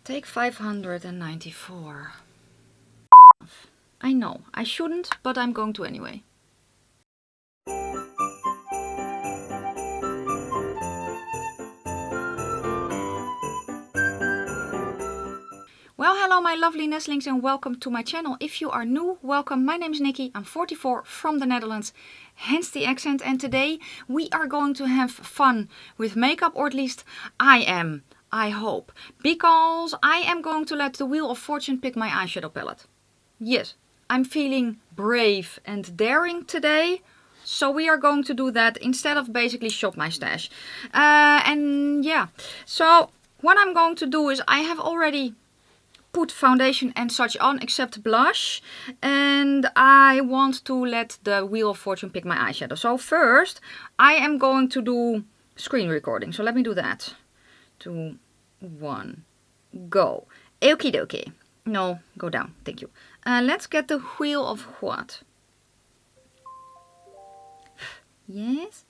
Take 594. I know, I shouldn't, but I'm going to anyway. Well, hello my lovely nestlings and welcome to my channel. If you are new, welcome. My name is Nikki. I'm 44 from the Netherlands, hence the accent. And today we are going to have fun with makeup, or at least I am, I hope. Because I am going to let the Wheel of Fortune pick my eyeshadow palette. Yes, I'm feeling brave and daring today. So we are going to do that instead of basically shop my stash. And yeah, so what I'm going to do is I have already put foundation and such on except blush, and I want to let the Wheel of Fortune pick my eyeshadow. So first I am going to do screen recording, so let me do that. 2, 1, go. Okie dokie. No, go down, thank you. Let's get the wheel of what? Yes.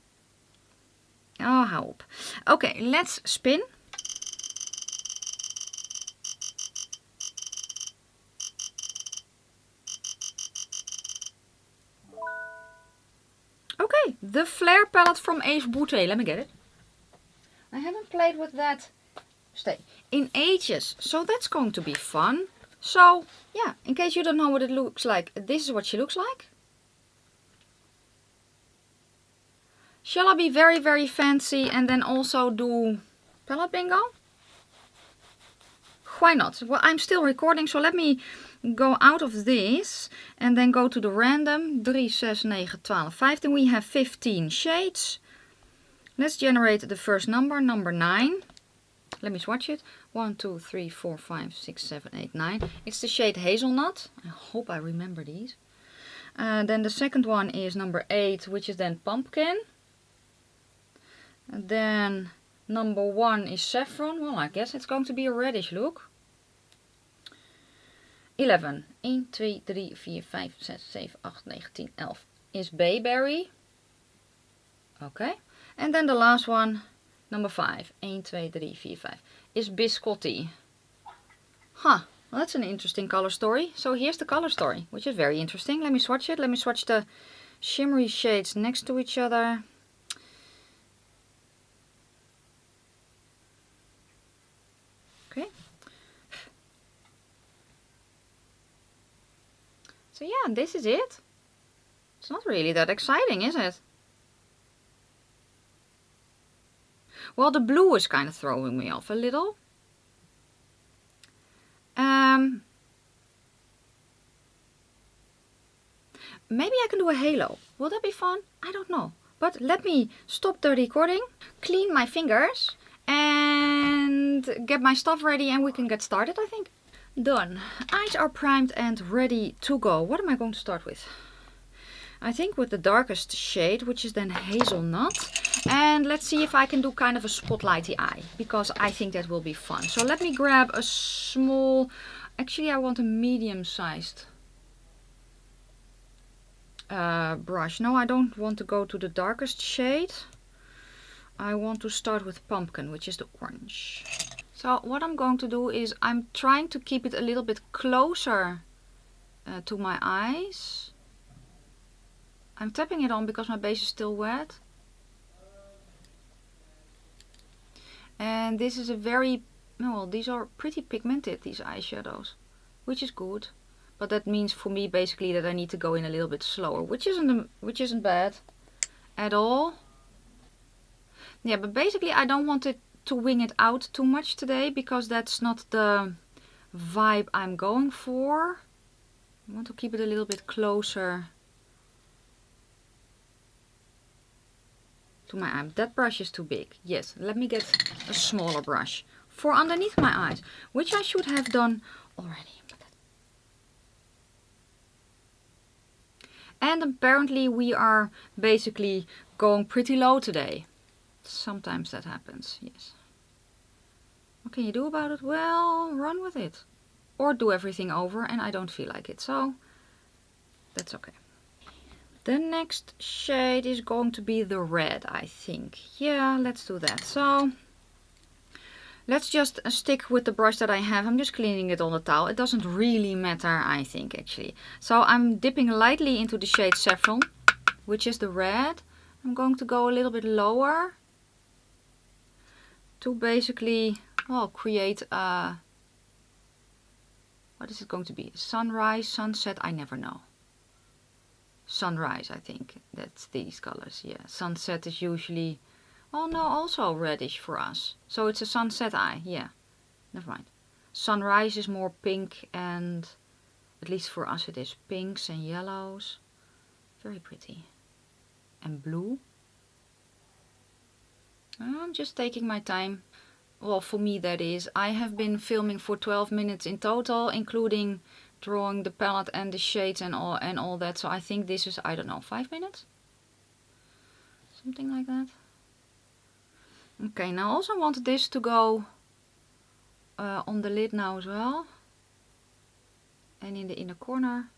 Oh, help. Okay, let's spin. Okay, the Flare palette from Ace Beauté. Let me get it. I haven't played with that in ages, so that's going to be fun. So, yeah, in case you don't know what it looks like, this is what she looks like. Shall I be very, very fancy and then also do palette bingo? Why not? Well, I'm still recording, so let me go out of this and then go to the random. 3, 6, 9, 12, 15. We have 15 shades. Let's generate the first number, number 9. Let me swatch it. 1, 2, 3, 4, 5, 6, 7, 8, 9. It's the shade Hazelnut. I hope I remember these. Then the second one is number 8, which is then Pumpkin. And then number 1 is Saffron. Well, I guess it's going to be a reddish look. 11. 1, 2, 3, 4, 5, 6, 7, 8, 9, 10, 11 is Bayberry. Okay. And then the last one, number 5. 1, 2, 3, 4, 5 is Biscotti. Huh. Well, that's an interesting color story. So here's the color story, which is very interesting. Let me swatch it. Let me swatch the shimmery shades next to each other. Okay. So yeah, this is it. It's not really that exciting, is it? Well, the blue is kind of throwing me off a little. Maybe I can do a halo. Will that be fun? I don't know. But let me stop the recording, clean my fingers, and get my stuff ready and we can get started, I think. Done. Eyes are primed and ready to go. What am I going to start with? I think with the darkest shade, which is then Hazelnut. And let's see if I can do kind of a spotlighty eye, because I think that will be fun. So let me grab a small, actually I want a medium-sized brush. No, I don't want to go to the darkest shade. I want to start with Pumpkin, which is the orange. So what I'm going to do is I'm trying to keep it a little bit closer to my eyes. I'm tapping it on because my base is still wet. And this is a very, well, these are pretty pigmented, these eyeshadows, which is good. But that means for me basically that I need to go in a little bit slower, which isn't bad at all. Yeah, but basically I don't want it to wing it out too much today, because that's not the vibe I'm going for. I want to keep it a little bit closer to my eye. That brush is too big. Yes, let me get a smaller brush for underneath my eyes, which I should have done already. And apparently we are basically going pretty low today. Sometimes that happens, yes. What can you do about it? Well, run with it. Or do everything over, and I don't feel like it, so that's okay. The next shade is going to be the red, I think. Yeah, let's do that. So Let's just stick with the brush that I have. I'm just cleaning it on the towel. It doesn't really matter, I think, actually. So I'm dipping lightly into the shade Saffron, which is the red. I'm going to go a little bit lower to basically, well, create a, what is it going to be? Sunrise, sunset, I never know. Sunrise, I think. That's these colors, yeah. Sunset is usually, oh no, also reddish for us. So it's a sunset eye, yeah. Never mind. Sunrise is more pink and, at least for us it is pinks and yellows. Very pretty. And blue. I'm just taking my time. Well, for me that is. I have been filming for 12 minutes in total, including drawing the palette and the shades and all that. So I think this is, I don't know, 5 minutes? Something like that. Okay, now I also want this to go on the lid now as well. And in the inner corner.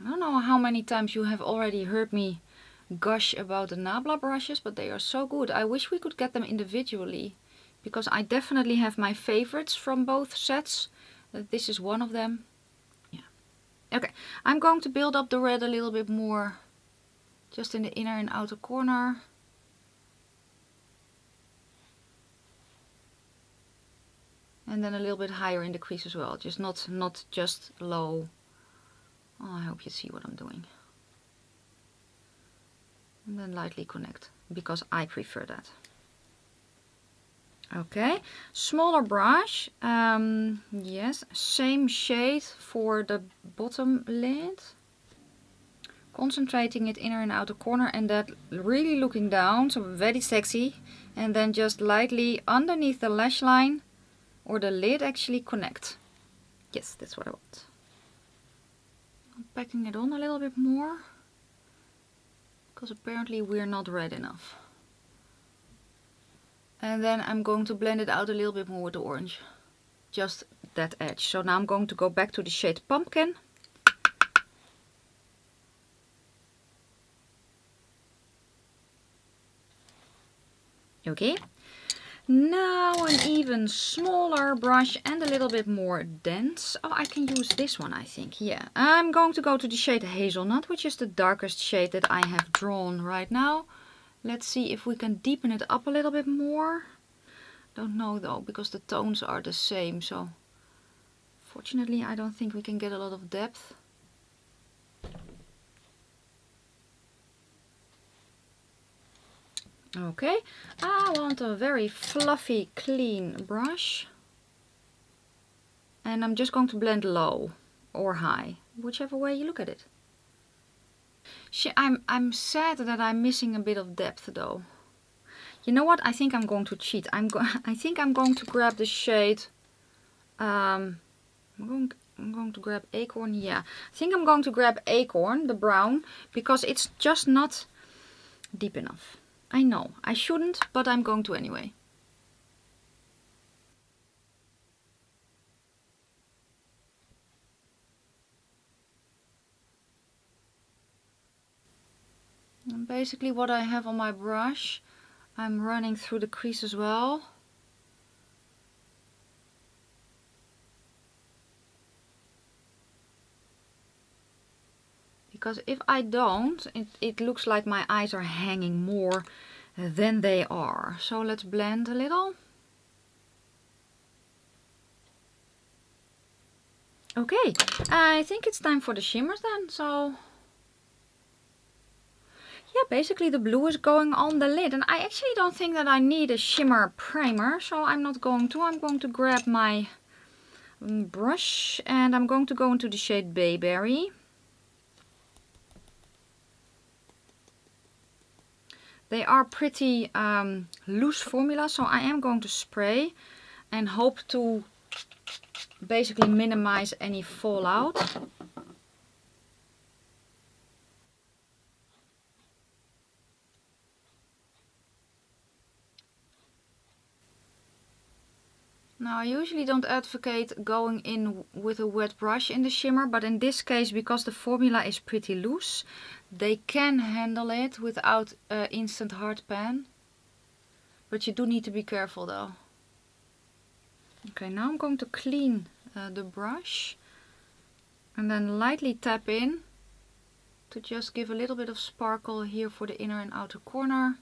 I don't know how many times you have already heard me gush about the Nabla brushes, but they are so good. I wish we could get them individually, because I definitely have my favorites from both sets. This is one of them. Yeah. Okay, I'm going to build up the red a little bit more, just in the inner and outer corner. And then a little bit higher in the crease as well, just not just low. Oh, I hope you see what I'm doing. And then lightly connect, because I prefer that. Okay, smaller brush. Yes, same shade for the bottom lid. Concentrating it inner and outer corner, and that really looking down, so very sexy. And then just lightly underneath the lash line, or the lid actually connect. Yes, that's what I want. I'm packing it on a little bit more, because apparently we're not red enough. And then I'm going to blend it out a little bit more with the orange. Just that edge. So now I'm going to go back to the shade Pumpkin. Okay. Now an even smaller brush and a little bit more dense. Oh, I can use this one, I think. Yeah. I'm going to go to the shade Hazelnut, which is the darkest shade that I have drawn right now. Let's see if we can deepen it up a little bit more. Don't know though, because the tones are the same. So fortunately, I don't think we can get a lot of depth. Okay, I want a very fluffy, clean brush. And I'm just going to blend low or high, whichever way you look at it. I'm sad that I'm missing a bit of depth though. You know what? I think I'm going to cheat. I think I'm going to grab the shade. I'm going to grab Acorn. Yeah, I think I'm going to grab Acorn, the brown, because it's just not deep enough. I know I shouldn't, but I'm going to anyway. And basically what I have on my brush, I'm running through the crease as well. Because if I don't, it looks like my eyes are hanging more than they are. So let's blend a little. Okay, I think it's time for the shimmers then. So yeah, basically the blue is going on the lid. And I actually don't think that I need a shimmer primer. So I'm not going to. I'm going to grab my brush and I'm going to go into the shade Bayberry. They are pretty loose formula, so I am going to spray and hope to basically minimize any fallout. Now I usually don't advocate going in with a wet brush in the shimmer, but in this case, because the formula is pretty loose, they can handle it without instant hard pan. But you do need to be careful though. Okay, now I'm going to clean the brush. And then lightly tap in to just give a little bit of sparkle here for the inner and outer corner.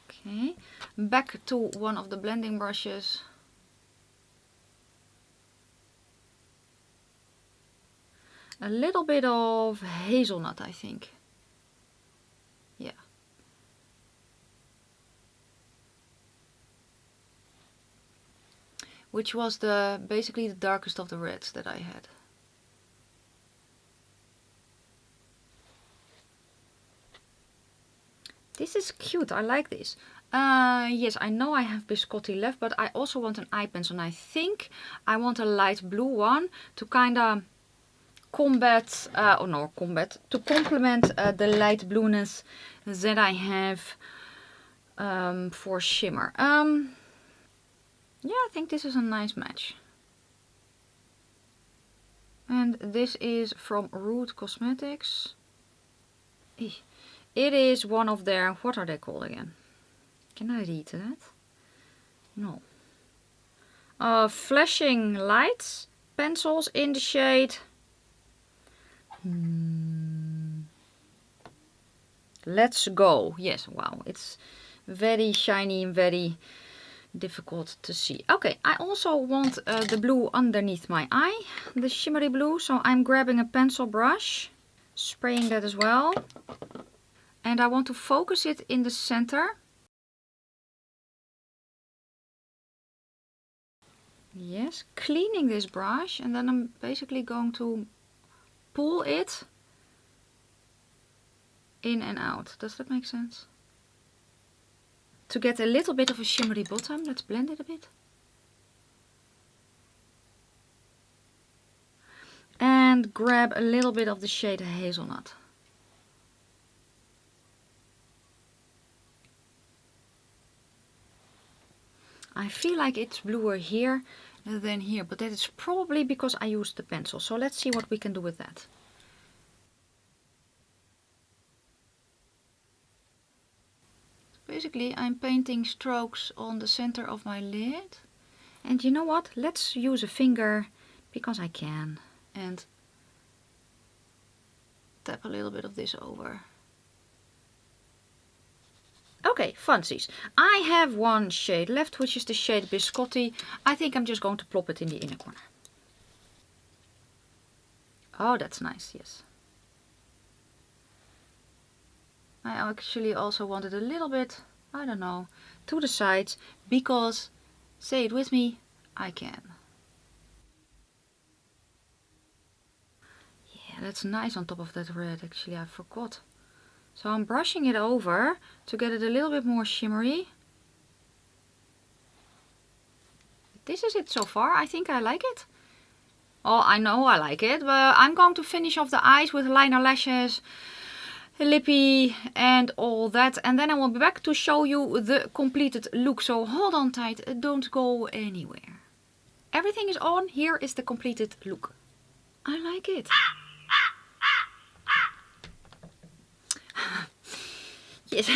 Okay, back to one of the blending brushes. A little bit of hazelnut, I think. Yeah. Which was basically the darkest of the reds that I had. This is cute, I like this. Yes, I know I have biscotti left, but I also want an eye pencil. And I think I want a light blue one to kind of to complement the light blueness that I have for shimmer. Yeah, I think this is a nice match. And this is from Root Cosmetics. It is one of their, what are they called again? Can I read that? No. Flashing lights pencils in the shade. Let's Go. Yes, wow. It's very shiny and very difficult to see. Okay, I also want the blue underneath my eye. The shimmery blue. So I'm grabbing a pencil brush. Spraying that as well. And I want to focus it in the center. Yes, cleaning this brush, and then I'm basically going to pull it in and out. Does that make sense? To get a little bit of a shimmery bottom, let's blend it a bit. And grab a little bit of the shade Hazelnut. I feel like it's bluer here than here, but that is probably because I used the pencil. So let's see what we can do with that. Basically, I'm painting strokes on the center of my lid. And you know what? Let's use a finger, because I can, and tap a little bit of this over. Okay, Falsies. I have one shade left, which is the shade Biscotti. I think I'm just going to plop it in the inner corner. Oh, that's nice, yes. I actually also wanted a little bit, I don't know, to the sides, because, say it with me, I can. Yeah, that's nice on top of that red, actually, I forgot. So I'm brushing it over to get it a little bit more shimmery. This is it so far. I think I like it. Oh, I know I like it, but I'm going to finish off the eyes with liner, lashes, lippy and all that. And then I will be back to show you the completed look. So hold on tight, don't go anywhere. Everything is on. Here is the completed look. I like it. Yes,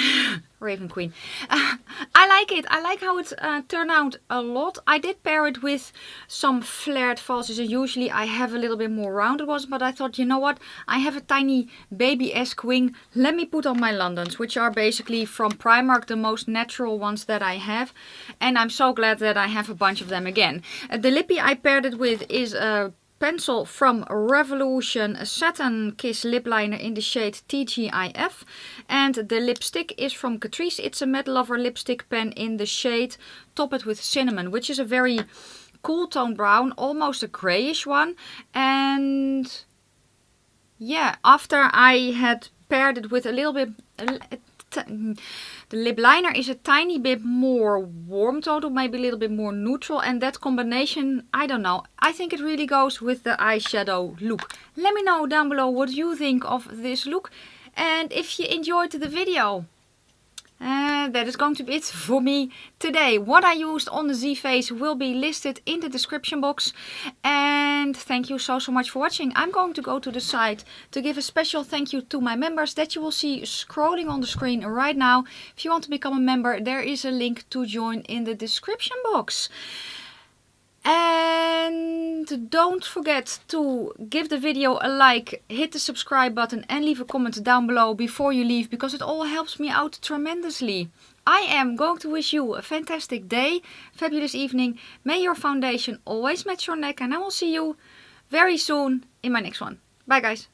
RAVENQUEEN. I like it. I like how it turned out a lot. I did pair it with some flared falsies. And usually I have a little bit more rounded ones, but I thought, you know what? I have a tiny baby-esque wing. Let me put on my Londons, which are basically from Primark, the most natural ones that I have. And I'm so glad that I have a bunch of them again. The lippy I paired it with is a pencil from Revolution, a Satin Kiss lip liner in the shade TGIF, and the lipstick is from Catrice. It's a Matte Lover lipstick pen in the shade Top It With Cinnamon, which is a very cool tone brown, almost a grayish one. And yeah, after I had paired it with a little bit, the lip liner is a tiny bit more warm tone, maybe a little bit more neutral, and that combination, I don't know, I think it really goes with the eyeshadow look. Let me know down below what you think of this look, and if you enjoyed the video, That is going to be it for me today. What I used on the Z face will be listed in the description box. And thank you so much for watching. I'm going to go to the site to give a special thank you to my members that you will see scrolling on the screen right now. If you want to become a member, there is a link to join in the description box. And don't forget to give the video a like, hit the subscribe button and leave a comment down below before you leave, because it all helps me out tremendously. I am going to wish you a fantastic day, fabulous evening. May your foundation always match your neck, and I will see you very soon in my next one. Bye guys.